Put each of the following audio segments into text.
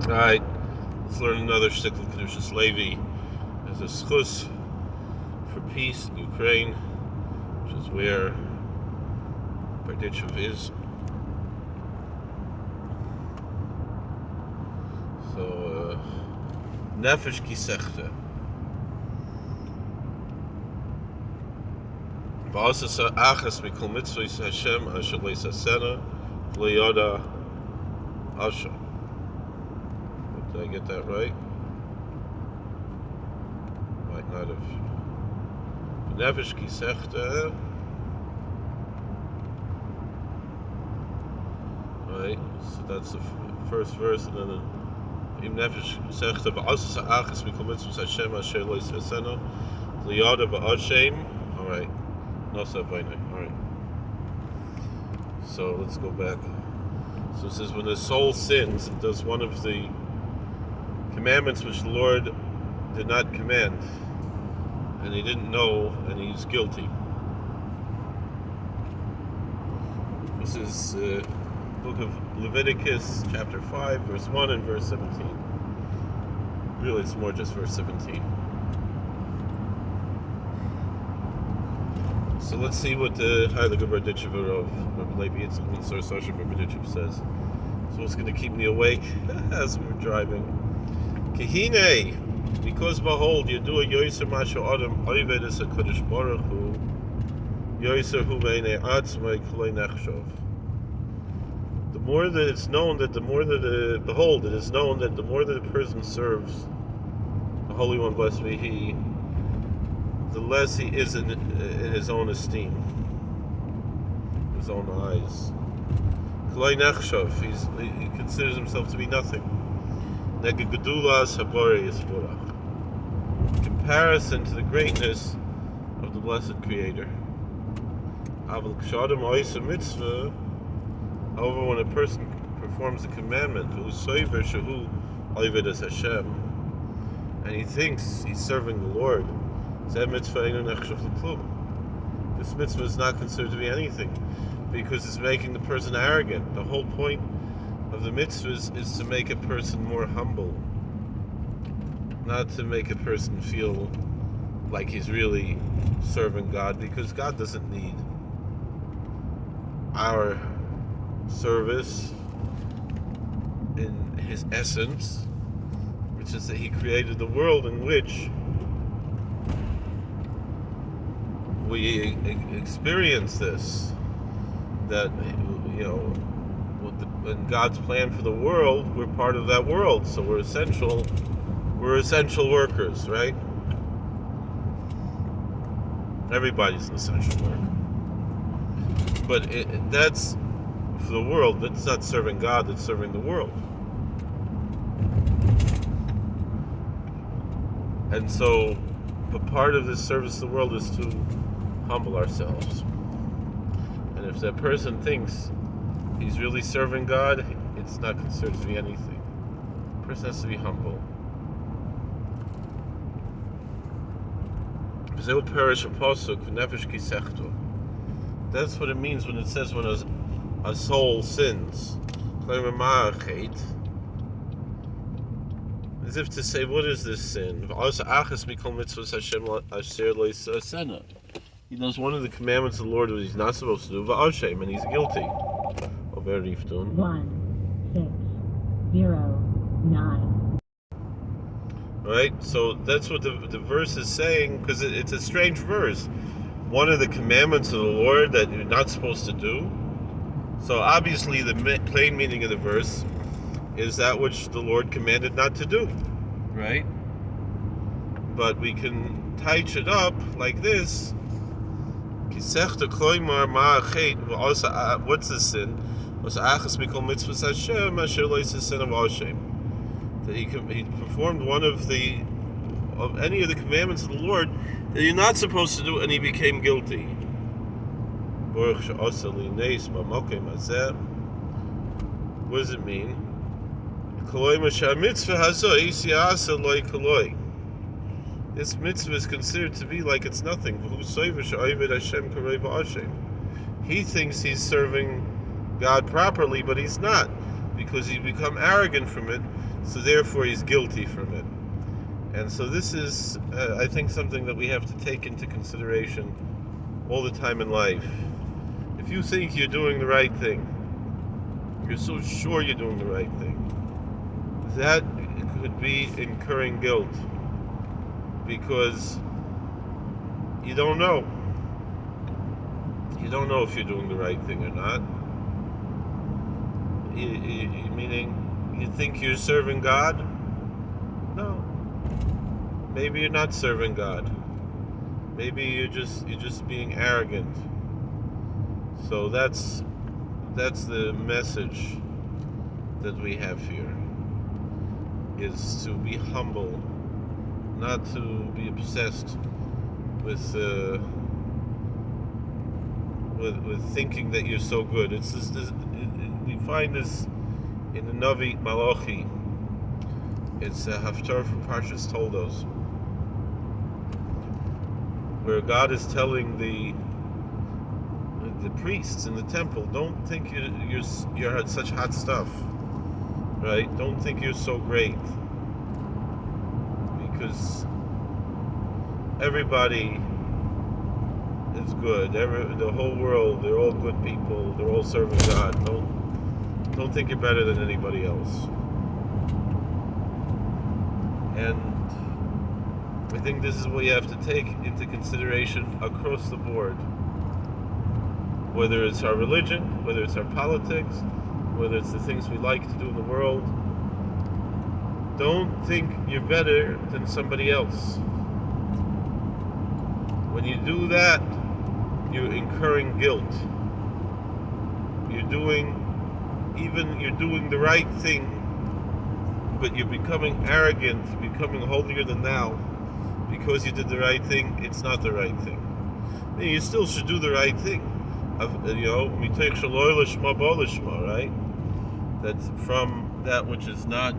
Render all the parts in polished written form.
Alright, let's learn another shtickle Kedushas. Levi as a schus for peace in Ukraine, which is where Parshas is. So, Nefesh Kisechte. Parshas achas mikol mitzvos Hashem asher leisasena v'leyoda asher. Did I get that right? Might not have. Nefesh Kisechte. Right, so that's the first verse, and then Im Nefesh Kisechte v'asas achas mikol mitzvos Hashem asher leisasena v'leyoda v'ashem. All right. Alright. So let's go back. So it says when the soul sins, it does one of the commandments which the Lord did not command, and he didn't know, and he's guilty. This is book of Leviticus, chapter 5, verse 1 and verse 17. Really, it's more just verse 17. So let's see what the Heilige Berdichev of Rabbi Levi says. So it's going to keep me awake as we're driving. Kehine, because behold, Yedua Yoser Masha Adam Oyved is a Kodesh Baruch Hu Yoser Hu Veine Atzmai Kolei Nechshov. The more that it's known that it is known that the more that a person serves the Holy One, blessed be He, the less he is in his own esteem, his own eyes. Kolei Nechshov, he considers himself to be nothing. Neged Gedulas Haborei Yisborach. In comparison to the greatness of the blessed Creator. Aval K'shadam Oisa Mitzvah. However, when a person performs a commandment, V'usoiver Shehu Oyved es Hashem, and he thinks he's serving the Lord, this mitzvah is not considered to be anything because it's making the person arrogant. The whole point of the mitzvahs is to make a person more humble, not to make a person feel like he's really serving God, because God doesn't need our service in His essence, which is that He created the world in which we experience this, that, you know, in God's plan for the world, we're part of that world, so we're essential workers, right? Everybody's an essential worker. But that's for the world, that's not serving God, that's serving the world. And so, but part of this service to the world is to humble ourselves. And if that person thinks he's really serving God, it's not considered to be anything. The person has to be humble. That's what it means when it says when a soul sins. As if to say, what is this sin? He does one of the commandments of the Lord that he's not supposed to do, and he's guilty. 1609. Right? So that's what the verse is saying, because it's a strange verse. One of the commandments of the Lord that you're not supposed to do. So obviously the plain meaning of the verse is that which the Lord commanded not to do. Right? But we can touch it up like this. What's the sin? That he performed one of any of the commandments of the Lord that you're not supposed to do, and he became guilty. What does it mean? This mitzvah is considered to be like it's nothing. He thinks he's serving God properly, but he's not, because he's become arrogant from it, So therefore he's guilty from it. And so this is, I think, something that we have to take into consideration all the time in life. If you think you're doing the right thing, you're so sure you're doing the right thing, that could be incurring guilt, because you don't know. You don't know if you're doing the right thing or not. Meaning, you think you're serving God? No. Maybe you're not serving God. Maybe you're just being arrogant. So that's the message that we have here, is to be humble, not to be obsessed with thinking that you're so good. It's just we find this in the Navi Malachi. It's a haftarah from Parshas Toldos, where God is telling the priests in the temple, don't think you're such hot stuff, right? Don't think you're so great, because everybody is good. The whole world, they're all good people. They're all serving God. Don't think you're better than anybody else. And I think this is what you have to take into consideration across the board. Whether it's our religion, whether it's our politics, whether it's the things we like to do in the world, don't think you're better than somebody else. When you do that, you're incurring guilt. You're doing the right thing, but you're becoming arrogant, becoming holier than thou, because you did the right thing. It's not the right thing. I mean, you still should do the right thing. Right? That's from that which is not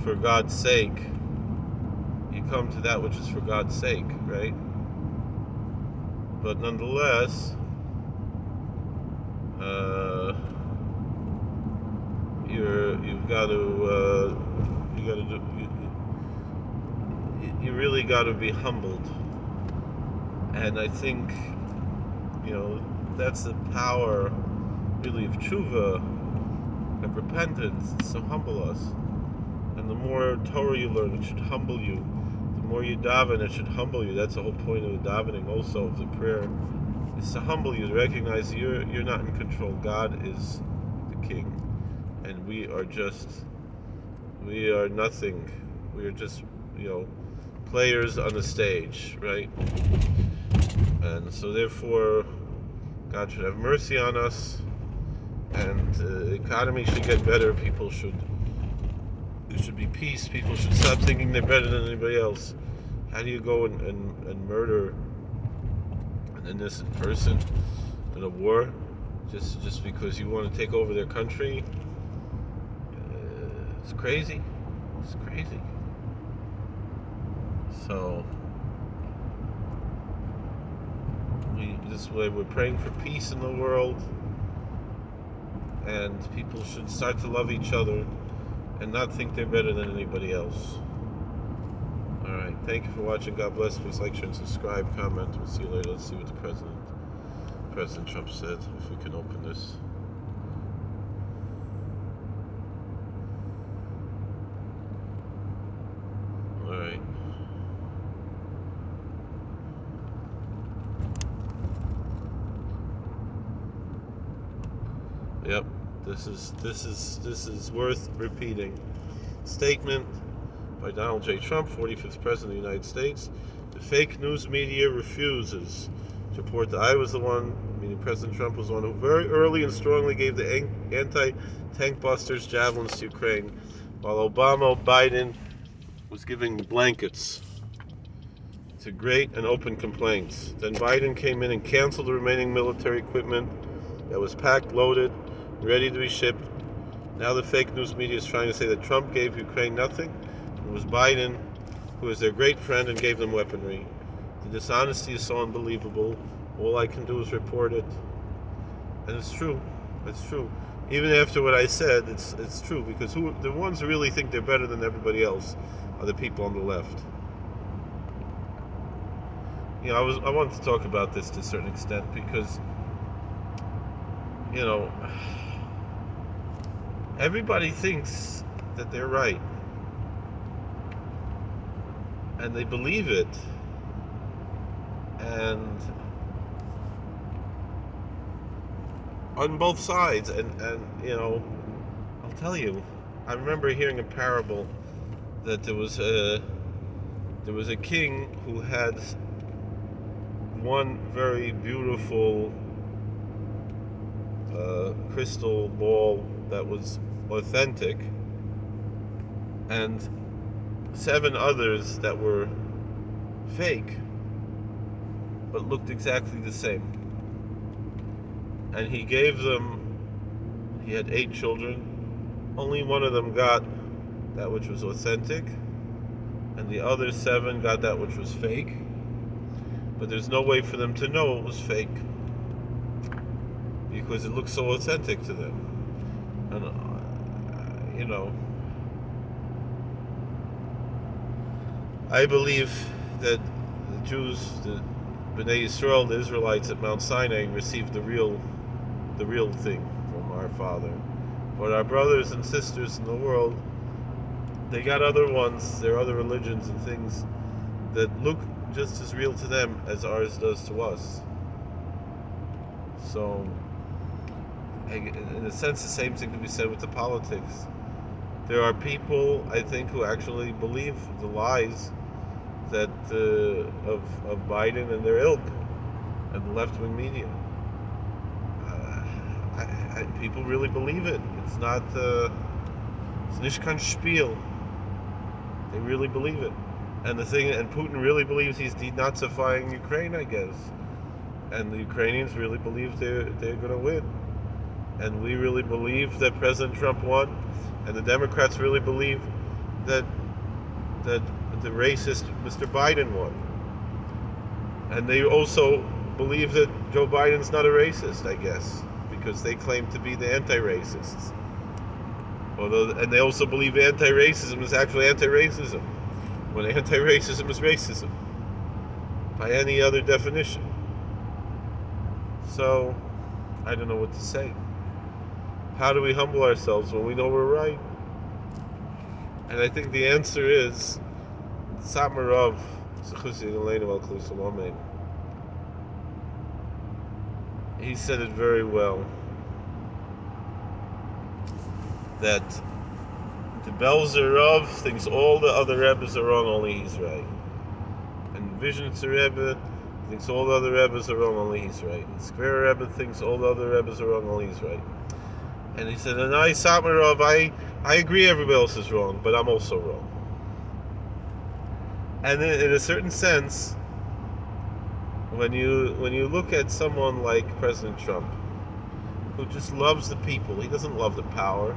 for God's sake. You come to that which is for God's sake, right? But nonetheless, you really got to be humbled. And I think, that's the power, really, of tshuva, of repentance, is to humble us. And the more Torah you learn, it should humble you. The more you daven, it should humble you. That's the whole point of the davening, also of the prayer, is to humble you, to recognize you're not in control. God is the king, and we are nothing. We are just, players on the stage, right? And so therefore, God should have mercy on us, and the economy should get better. There should be peace. People should stop thinking they're better than anybody else. How do you go and murder an innocent person in a war just because you want to take over their country? It's crazy. It's crazy. So this way we're praying for peace in the world, and people should start to love each other and not think they're better than anybody else. Alright, thank you for watching. God bless. Please like, share, and subscribe, comment. We'll see you later. Let's see what President Trump said, if we can open this. Alright. Yep, this is worth repeating. Statement by Donald J. Trump, 45th President of the United States. The fake news media refuses to report that I was the one, meaning President Trump was the one who very early and strongly gave the anti-tank busters javelins to Ukraine, while Biden was giving blankets to great and open complaints. Then Biden came in and canceled the remaining military equipment that was packed, loaded, ready to be shipped. Now the fake news media is trying to say that Trump gave Ukraine nothing. It was Biden who was their great friend and gave them weaponry. The dishonesty is so unbelievable. All I can do is report it. And it's true. It's true. Even after what I said, it's true, because the ones who really think they're better than everybody else are the people on the left. I wanted to talk about this to a certain extent because everybody thinks that they're right, and they believe it, and on both sides, and I'll tell you, I remember hearing a parable that there was a king who had one very beautiful crystal ball that was authentic, and 7 others that were fake but looked exactly the same. And he had 8 children. Only one of them got that which was authentic, and the other 7 got that which was fake. But there's no way for them to know it was fake, because it looked so authentic to them. And I believe that the Jews, the Bnei Yisrael, the Israelites at Mount Sinai, received the real thing from our Father. But our brothers and sisters in the world, they got other ones, there are other religions and things that look just as real to them as ours does to us. So, in a sense, the same thing can be said with the politics. There are people, I think, who actually believe the lies that of Biden and their ilk and the left-wing media. People really believe it. It's not it's nicht kein Spiel. They really believe it. And Putin really believes he's denazifying Ukraine, I guess. And the Ukrainians really believe they're going to win. And we really believe that President Trump won. And the Democrats really believe that the racist Mr. Biden won. And they also believe that Joe Biden's not a racist, I guess, because they claim to be the anti-racists. And they also believe anti-racism is actually anti-racism, when anti-racism is racism, by any other definition. So, I don't know what to say. How do we humble ourselves when we know we're right? And I think the answer is Samarov. He said it very well, that the Belzerov thinks all the other Rebbes are wrong, only he's right. And Vizhnitzer Rebbe thinks all the other Rebbes are wrong, only he's right. And Square Rebbe thinks all the other Rebbes are wrong, only he's right. And he said, and I, Samarov, I agree everybody else is wrong, but I'm also wrong. And in a certain sense, when you look at someone like President Trump, who just loves the people, he doesn't love the power,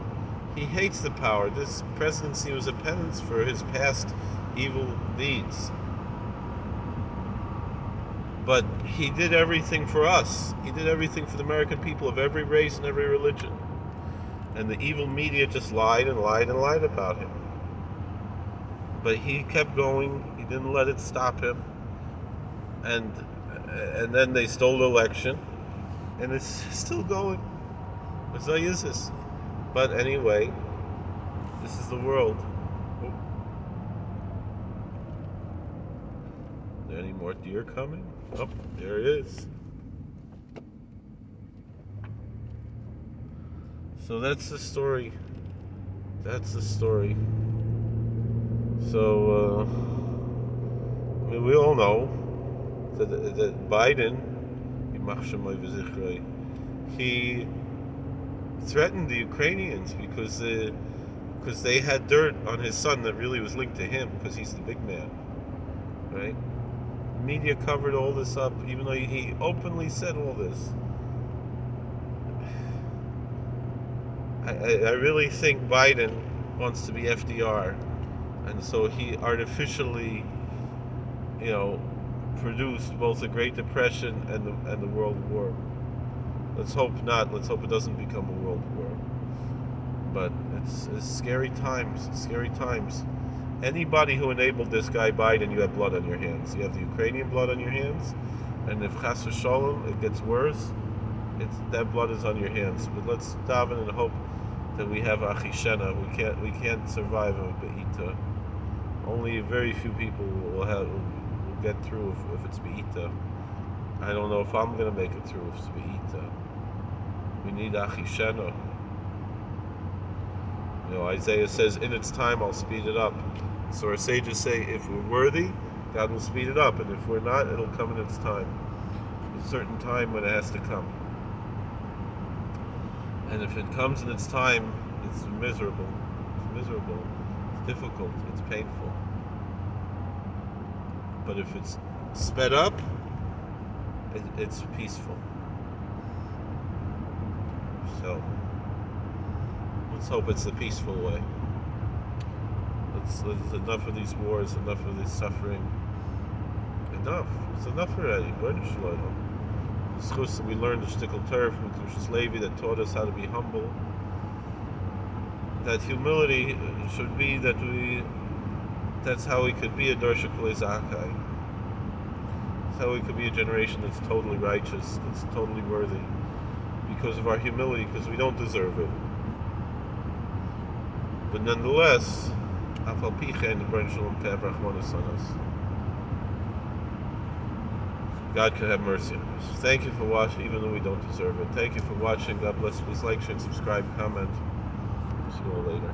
he hates the power. This presidency was a penance for his past evil deeds. But he did everything for us. He did everything for the American people of every race and every religion. And the evil media just lied and lied and lied about him. But he kept going. He didn't let it stop him. And then they stole the election. And it's still going. But anyway, this is the world. Are there any more deer coming? Oh, there it is. So that's the story. So, we all know that Biden, he threatened the Ukrainians because they had dirt on his son that really was linked to him, because he's the big man, right? The media covered all this up, even though he openly said all this. I really think Biden wants to be FDR, and so he artificially, produced both the Great Depression and the World War. Let's hope not. Let's hope it doesn't become a world war. But it's scary times. It's scary times. Anybody who enabled this guy Biden, you have blood on your hands. You have the Ukrainian blood on your hands, and if chas v'sholom it gets worse, that blood is on your hands. But let's daven and hope that we have achishena. We can't survive a be'ita. Only very few people will get through if it's be'ita. I don't know if I'm gonna make it through if it's be'ita. We need achishena. Isaiah says, in its time I'll speed it up. So our sages say, if we're worthy, God will speed it up, and if we're not, it'll come in its time. A certain time when it has to come. And if it comes in its time, it's miserable. It's miserable. It's difficult. It's painful. But if it's sped up, it's peaceful. So let's hope it's the peaceful way. It's enough of these wars, enough of this suffering. Enough. It's enough already. We learned the shtickle Torah from Kedushas Levi that taught us how to be humble. That humility should be that's how we could be a Dorsha K'lei Zakai. That's how we could be a generation that's totally righteous, that's totally worthy. Because of our humility, because we don't deserve it. But nonetheless, Afal Pichen, God can have mercy on us. Thank you for watching, even though we don't deserve it. Thank you for watching. God bless. Please like, share, subscribe, comment. See you all later.